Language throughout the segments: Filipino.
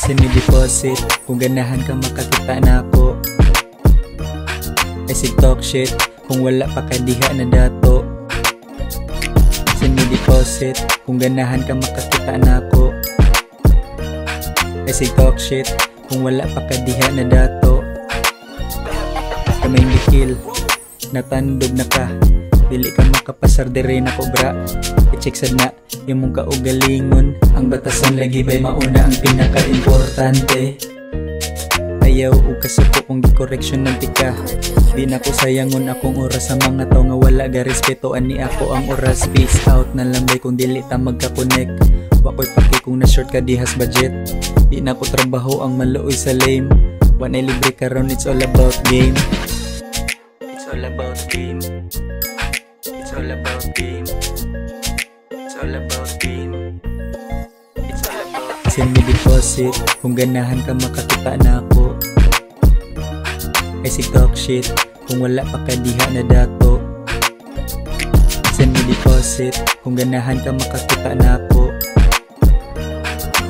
Send me deposit kung ganahan ka makakita na ako. Ay talk shit kung wala pa ka diha na dato. Send me deposit kung ganahan ka makakita na ako. Ay talk shit kung wala pa ka diha na dato. Kamay mikil natandog na ka, dili ka makapasar dire na kobra. I-check sad na yung mong kaugalingon. Ang batasan lagi ba'y mauna ang pinaka-importante. Ayaw o kasuko kung di-correction ng tika. Di na ko sayangon akong oras sa mga tao nga wala ga respeto. Ani ako ang oras, peace out na lambay kung dili ta magka-connect. Wako'y paki kung na-short ka dihas budget. Di na ko trabaho ang maluoy sa lame. Wan ay libre karon, it's all about game. It's all about game. It's all about game. It's all about game. It's all about game. Send me deposit kung ganahan ka makakita na ako. Ay talk shit kung wala pa ka diha na dato. Send me deposit kung ganahan ka makakita na ako.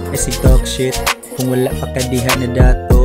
Ay talk shit kung wala pa ka diha na dato.